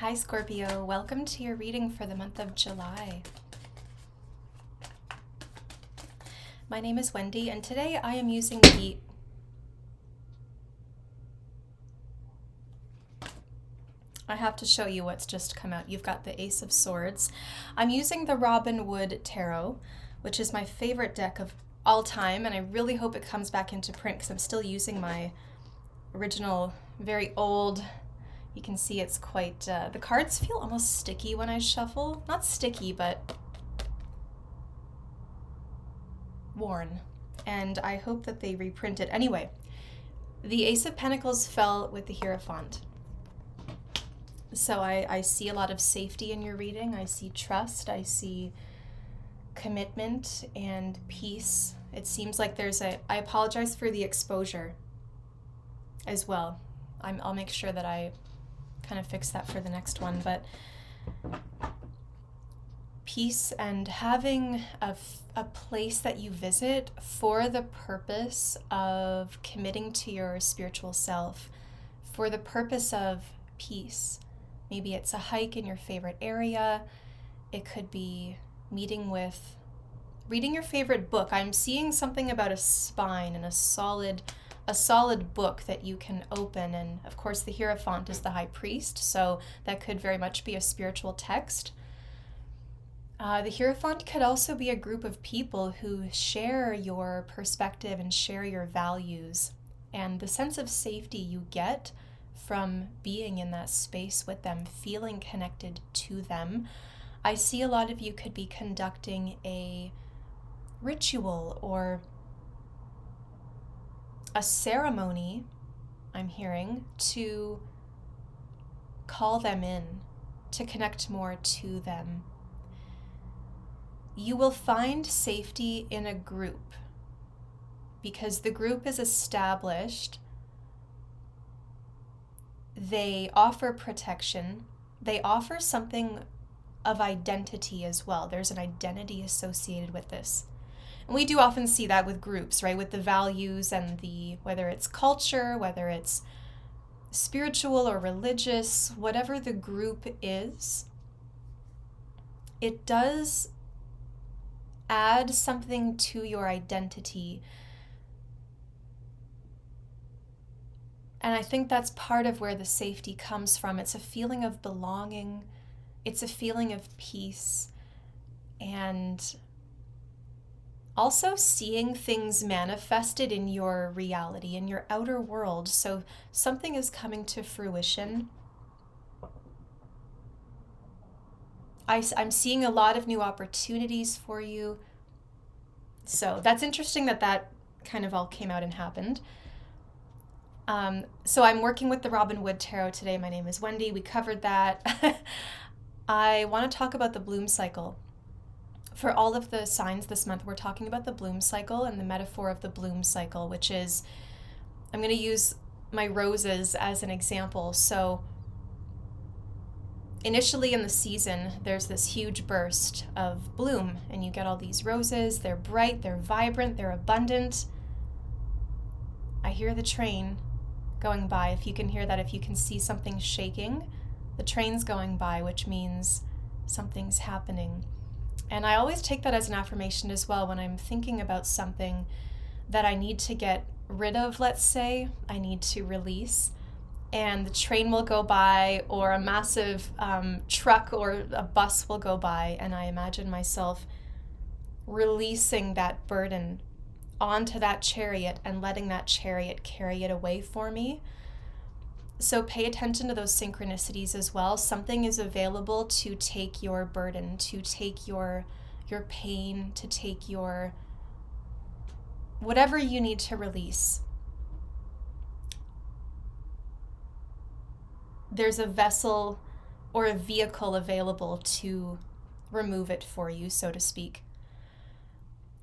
Hi Scorpio, welcome to your reading for the month of July. My name is Wendy and today I am using I have to show you what's just come out. You've got the Ace of Swords. I'm using the Robin Wood Tarot, which is my favorite deck of all time, and I really hope it comes back into print because I'm still using my original, very old. You can see it's quite, the cards feel almost sticky when I shuffle. Not sticky, but worn. And I hope that they reprint it. Anyway, the Ace of Pentacles fell with the Hierophant. So I see a lot of safety in your reading. I see trust. I see commitment and peace. It seems like I apologize for the exposure as well. I'll make sure that I kind of fix that for the next one, but peace and having a place that you visit for the purpose of committing to your spiritual self, for the purpose of peace. Maybe it's a hike in your favorite area. It could be reading your favorite book. I'm seeing something about a spine and a solid book that you can open. And of course the Hierophant is the High Priest, so that could very much be a spiritual text. The Hierophant could also be a group of people who share your perspective and share your values, and the sense of safety you get from being in that space with them, feeling connected to them. I see a lot of you could be conducting a ritual or a ceremony, I'm hearing, to call them in, to connect more to them. You will find safety in a group because the group is established. They offer protection. They offer something of identity as well. There's an identity associated with this. And we do often see that with groups, right? With the values and whether it's culture, whether it's spiritual or religious, whatever the group is, it does add something to your identity. And I think that's part of where the safety comes from. It's a feeling of belonging. It's a feeling of peace. And also seeing things manifested in your reality, in your outer world. So something is coming to fruition. I'm seeing a lot of new opportunities for you. So that's interesting that kind of all came out and happened. So I'm working with the Robin Wood Tarot today. My name is Wendy. We covered that. I want to talk about the bloom cycle. For all of the signs this month, we're talking about the bloom cycle and the metaphor of the bloom cycle, which is, I'm going to use my roses as an example. So initially in the season, there's this huge burst of bloom, and you get all these roses. They're bright, they're vibrant, they're abundant. I hear the train going by. If you can hear that, if you can see something shaking, the train's going by, which means something's happening. And I always take that as an affirmation as well when I'm thinking about something that I need to get rid of, let's say, I need to release. And the train will go by, or a massive truck or a bus will go by, and I imagine myself releasing that burden onto that chariot and letting that chariot carry it away for me. So pay attention to those synchronicities as well. Something is available to take your burden, to take your pain, to take your whatever you need to release. There's a vessel or a vehicle available to remove it for you, so to speak.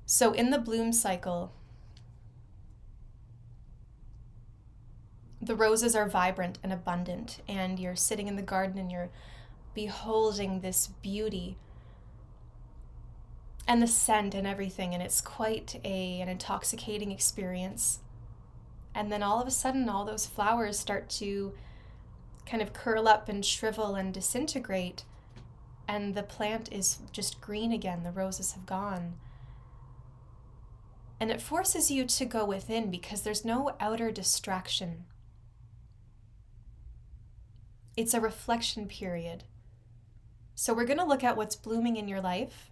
So in the bloom cycle, the roses are vibrant and abundant, and you're sitting in the garden and you're beholding this beauty and the scent and everything, and it's quite an intoxicating experience. And then all of a sudden, all those flowers start to kind of curl up and shrivel and disintegrate, and the plant is just green again. The roses have gone. And it forces you to go within because there's no outer distraction. It's a reflection period. So we're going to look at what's blooming in your life,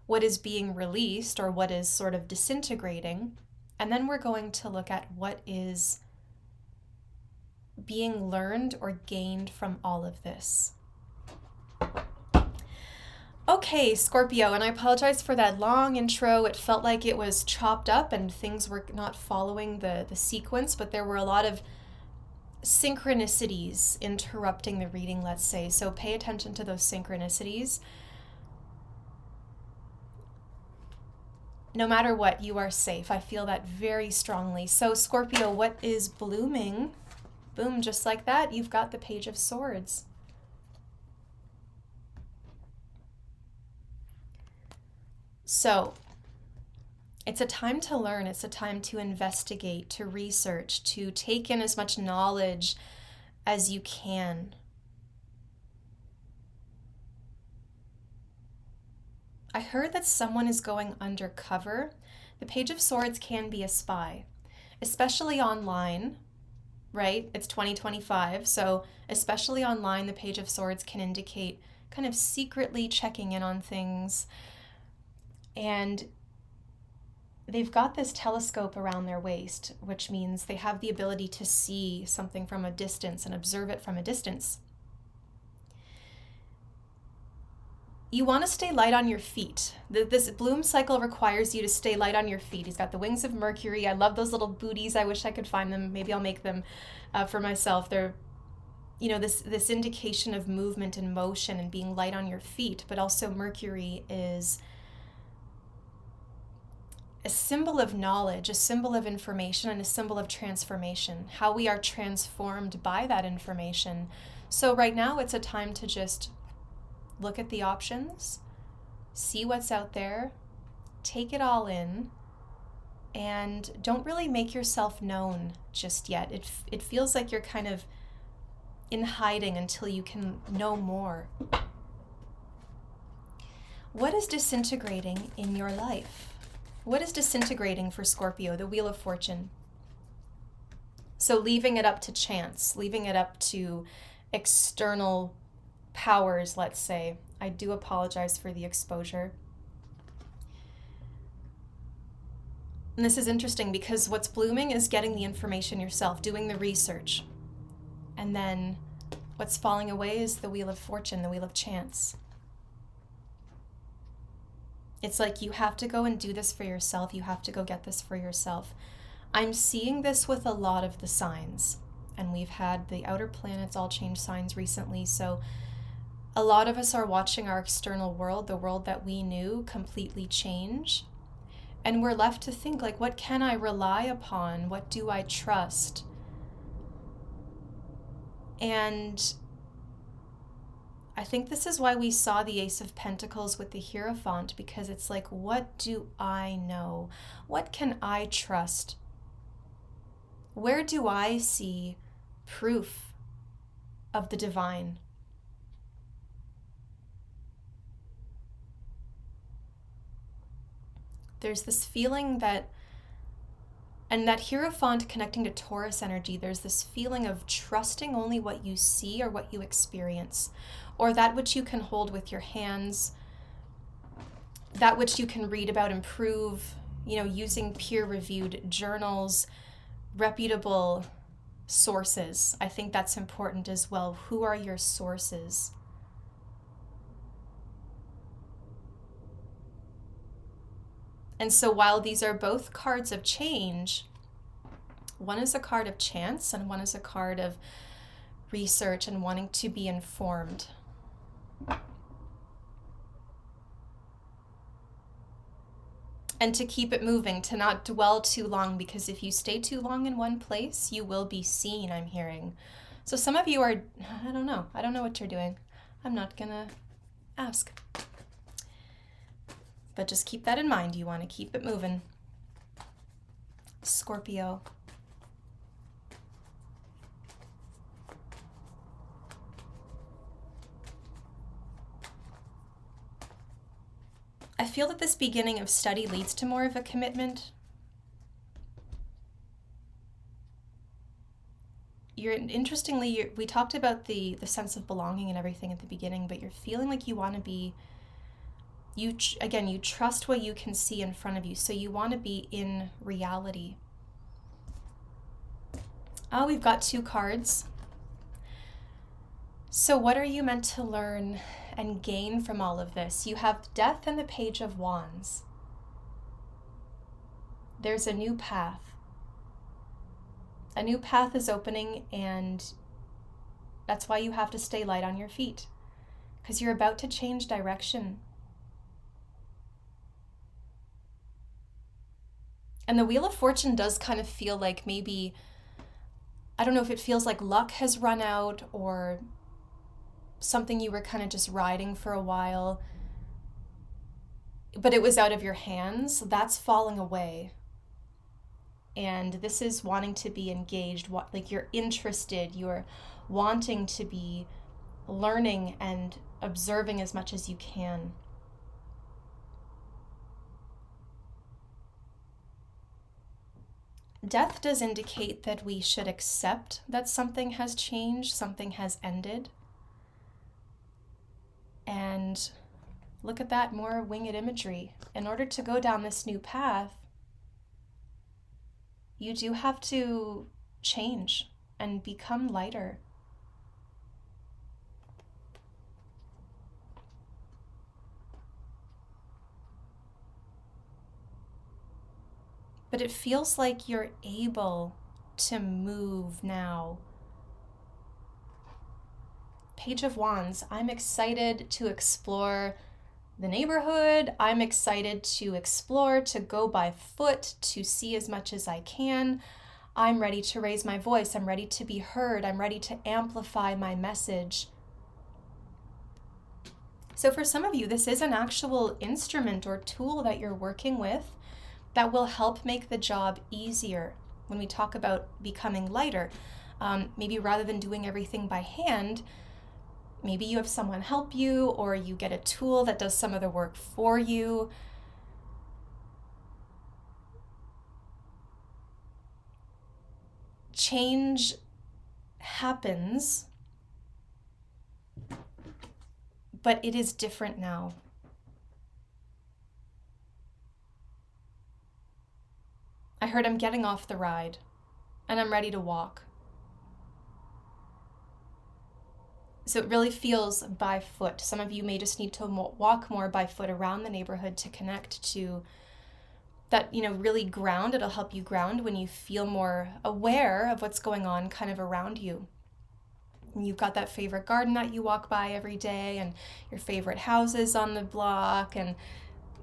what is being released or what is sort of disintegrating, and then we're going to look at what is being learned or gained from all of this. Okay, Scorpio, and I apologize for that long intro. It felt like it was chopped up and things were not following the sequence, but there were a lot of synchronicities interrupting the reading, let's say. So pay attention to those synchronicities. No matter what, you are safe. I feel that very strongly. So Scorpio, what is blooming? Boom, just like that, you've got the Page of Swords. So, it's a time to learn, it's a time to investigate, to research, to take in as much knowledge as you can. I heard that someone is going undercover. The Page of Swords can be a spy, especially online, right? It's 2025, so especially online, the Page of Swords can indicate kind of secretly checking in on things. And they've got this telescope around their waist, which means they have the ability to see something from a distance and observe it from a distance. You want to stay light on your feet. This bloom cycle requires you to stay light on your feet. He's got the wings of Mercury. I love those little booties. I wish I could find them. Maybe I'll make them for myself. They're, this indication of movement and motion and being light on your feet, but also Mercury is a symbol of knowledge, a symbol of information, and a symbol of transformation, how we are transformed by that information. So right now it's a time to just look at the options, see what's out there, take it all in, and don't really make yourself known just yet. It feels like you're kind of in hiding until you can know more. What is disintegrating in your life? What is disintegrating for Scorpio? The Wheel of Fortune. So leaving it up to chance, leaving it up to external powers, let's say. I do apologize for the exposure. And this is interesting because what's blooming is getting the information yourself, doing the research. And then what's falling away is the Wheel of Fortune, the Wheel of Chance. It's like you have to go and do this for yourself. You have to go get this for yourself. I'm seeing this with a lot of the signs. And we've had the outer planets all change signs recently. So a lot of us are watching our external world, the world that we knew, completely change. And we're left to think, like, what can I rely upon? What do I trust? And I think this is why we saw the Ace of Pentacles with the Hierophant, because it's like, what do I know? What can I trust? Where do I see proof of the divine? There's this feeling that, and that Hierophant connecting to Taurus energy, there's this feeling of trusting only what you see or what you experience, or that which you can hold with your hands, that which you can read about and prove, using peer-reviewed journals, reputable sources. I think that's important as well. Who are your sources? And so while these are both cards of change, one is a card of chance and one is a card of research and wanting to be informed. And to keep it moving, to not dwell too long, because if you stay too long in one place, you will be seen, I'm hearing. So some of you are, I don't know what you're doing. I'm not gonna ask. But just keep that in mind. You want to keep it moving. Scorpio. I feel that this beginning of study leads to more of a commitment. We talked about the sense of belonging and everything at the beginning, but you're feeling like you want to be, you trust what you can see in front of you, so you want to be in reality. Oh, we've got 2 cards. So what are you meant to learn and gain from all of this? You have Death and the Page of Wands. There's a new path. A new path is opening, and that's why you have to stay light on your feet, because you're about to change direction. And the Wheel of Fortune does kind of feel like maybe, I don't know if it feels like luck has run out or something you were kind of just riding for a while, but it was out of your hands. That's falling away. And this is wanting to be engaged, like you're interested, you're wanting to be learning and observing as much as you can. Death does indicate that we should accept that something has changed, something has ended. And look at that, more winged imagery. In order to go down this new path, you do have to change and become lighter. But it feels like you're able to move now. Page of Wands, I'm excited to explore the neighborhood. I'm excited to explore, to go by foot, to see as much as I can. I'm ready to raise my voice. I'm ready to be heard. I'm ready to amplify my message. So for some of you, this is an actual instrument or tool that you're working with that will help make the job easier when we talk about becoming lighter. Maybe rather than doing everything by hand, maybe you have someone help you, or you get a tool that does some of the work for you. Change happens, but it is different now. I heard I'm getting off the ride and I'm ready to walk. So it really feels by foot. Some of you may just need to walk more by foot around the neighborhood to connect to that, really ground. It'll help you ground when you feel more aware of what's going on kind of around you. And you've got that favorite garden that you walk by every day, and your favorite houses on the block. And,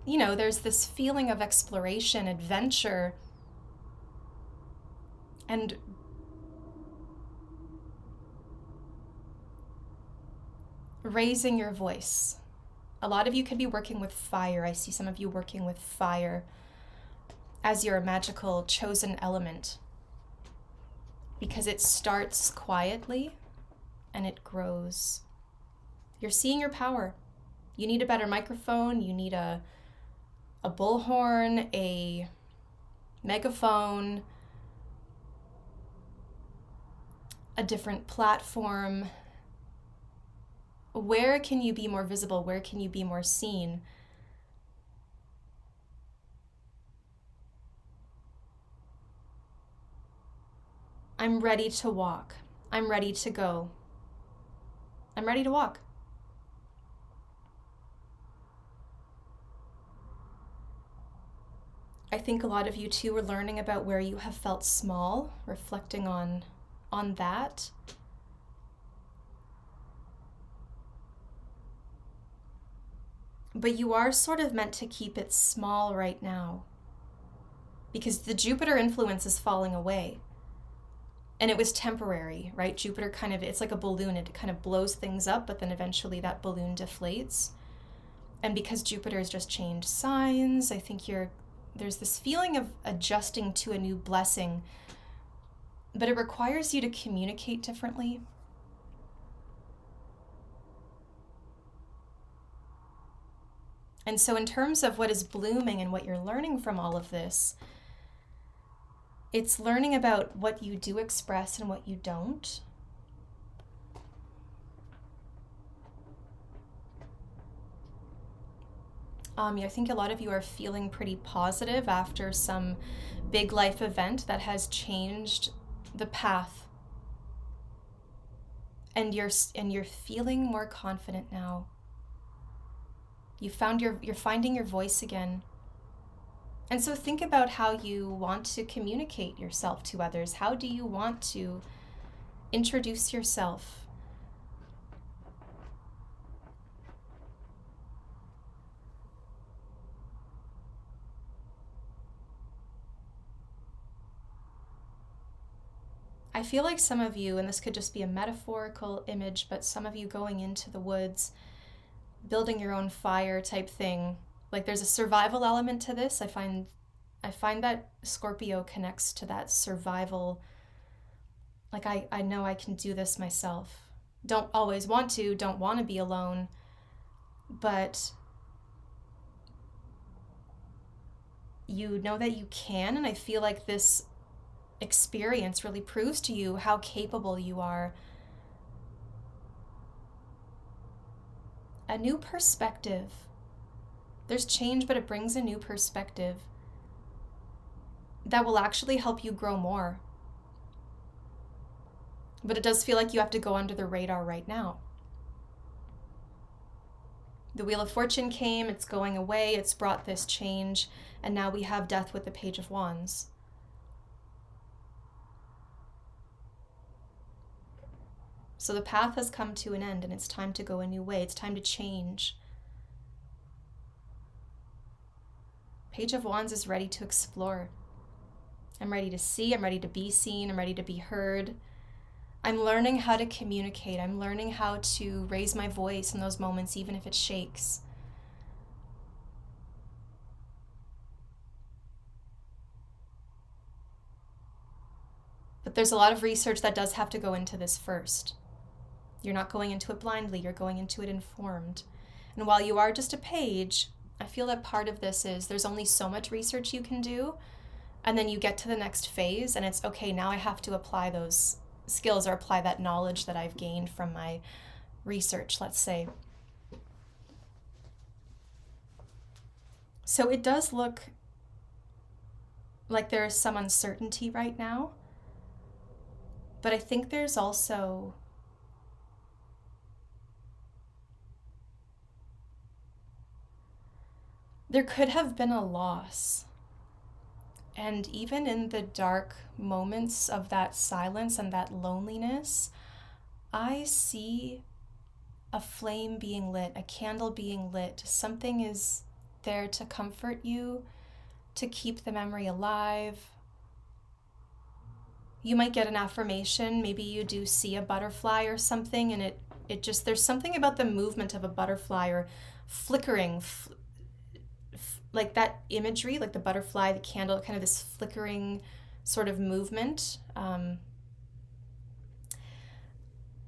there's this feeling of exploration, adventure, and raising your voice. A lot of you could be working with fire. I see some of you working with fire as your magical chosen element, because it starts quietly and it grows. You're seeing your power. You need a better microphone. You need a bullhorn, a megaphone, a different platform. Where can you be more visible? Where can you be more seen? I'm ready to walk. I'm ready to go. I'm ready to walk. I think a lot of you too are learning about where you have felt small, reflecting on that. But you are sort of meant to keep it small right now, because the Jupiter influence is falling away. And it was temporary, right? Jupiter it's like a balloon. It kind of blows things up, but then eventually that balloon deflates. And because Jupiter has just changed signs, I think there's this feeling of adjusting to a new blessing, but it requires you to communicate differently. And so in terms of what is blooming and what you're learning from all of this, it's learning about what you do express and what you don't. I think a lot of you are feeling pretty positive after some big life event that has changed the path. And you're feeling more confident now. You're finding your voice again. And so think about how you want to communicate yourself to others. How do you want to introduce yourself? I feel like some of you, and this could just be a metaphorical image, but some of you going into the woods, building your own fire type thing. Like there's a survival element to this. I find that Scorpio connects to that survival. Like I know I can do this myself. Don't always want to, don't want to be alone, but you know that you can, and I feel like this experience really proves to you how capable you are. A new perspective. There's change, but it brings a new perspective that will actually help you grow more. But it does feel like you have to go under the radar right now. The Wheel of Fortune came, it's going away, it's brought this change, and now we have death with the Page of Wands. So the path has come to an end and it's time to go a new way. It's time to change. Page of Wands is ready to explore. I'm ready to see, I'm ready to be seen, I'm ready to be heard. I'm learning how to communicate. I'm learning how to raise my voice in those moments, even if it shakes. But there's a lot of research that does have to go into this first. You're not going into it blindly, you're going into it informed. And while you are just a page, I feel that part of this is there's only so much research you can do, and then you get to the next phase and it's okay, now I have to apply those skills or apply that knowledge that I've gained from my research, let's say. So it does look like there is some uncertainty right now, but I think there's also there could have been a loss. And even in the dark moments of that silence and that loneliness, I see a flame being lit, a candle being lit. Something is there to comfort you, to keep the memory alive. You might get an affirmation. Maybe you do see a butterfly or something, and it just, there's something about the movement of a butterfly or flickering, like that imagery, like the butterfly, the candle, kind of this flickering sort of movement.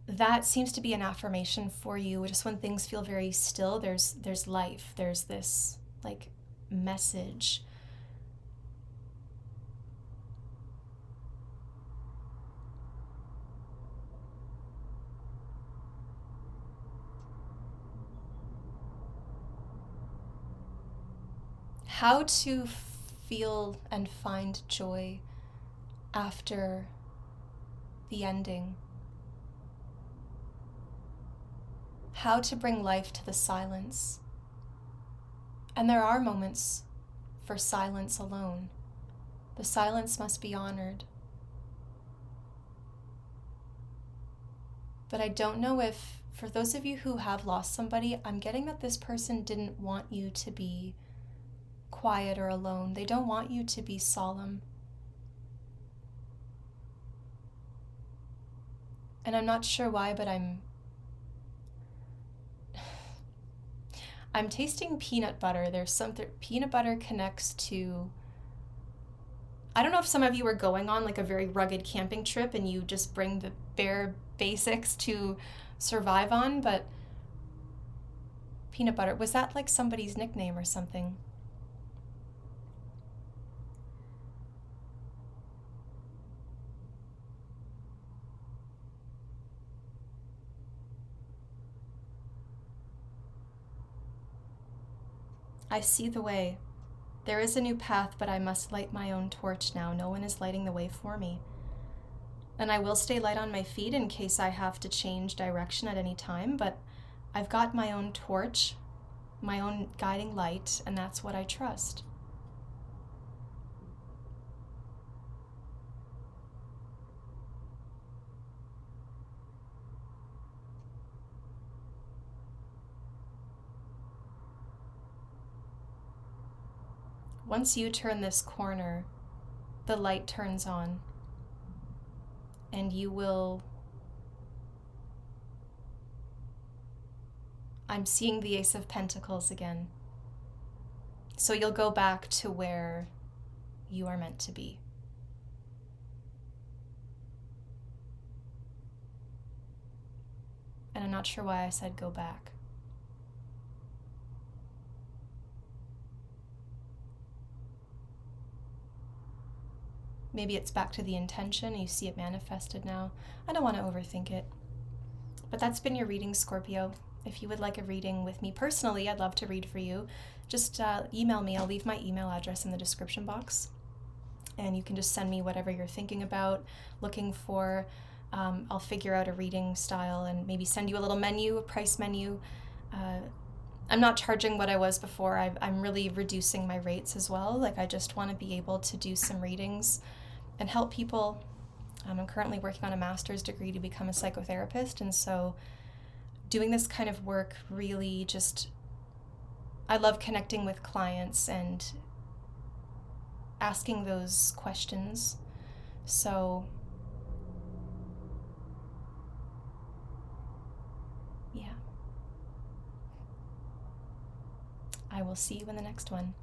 That seems to be an affirmation for you. Just when things feel very still, there's life. There's this like message. How to feel and find joy after the ending. How to bring life to the silence. And there are moments for silence alone. The silence must be honored. But I don't know if, for those of you who have lost somebody, I'm getting that this person didn't want you to be quiet or alone. They don't want you to be solemn. And I'm not sure why, but I'm tasting peanut butter. There's something, peanut butter connects to, I don't know if some of you are going on like a very rugged camping trip and you just bring the bare basics to survive on, but Peanut butter. Was that like somebody's nickname or something? I see the way. There is a new path, but I must light my own torch now. No one is lighting the way for me. And I will stay light on my feet in case I have to change direction at any time, but I've got my own torch, my own guiding light, and that's what I trust. Once you turn this corner, the light turns on, and you will... I'm seeing the Ace of Pentacles again. So you'll go back to where you are meant to be. And I'm not sure why I said go back. Maybe it's back to the intention, you see it manifested now. I don't want to overthink it. But that's been your reading, Scorpio. If you would like a reading with me personally, I'd love to read for you. Just email me. I'll leave my email address in the description box. And you can just send me whatever you're thinking about, looking for. I'll figure out a reading style and maybe send you a little menu, a price menu. I'm not charging what I was before. I'm really reducing my rates as well. Like, I just want to be able to do some readings and help people. I'm currently working on a master's degree to become a psychotherapist, and so doing this kind of work really just, I love connecting with clients and asking those questions. So yeah, I will see you in the next one.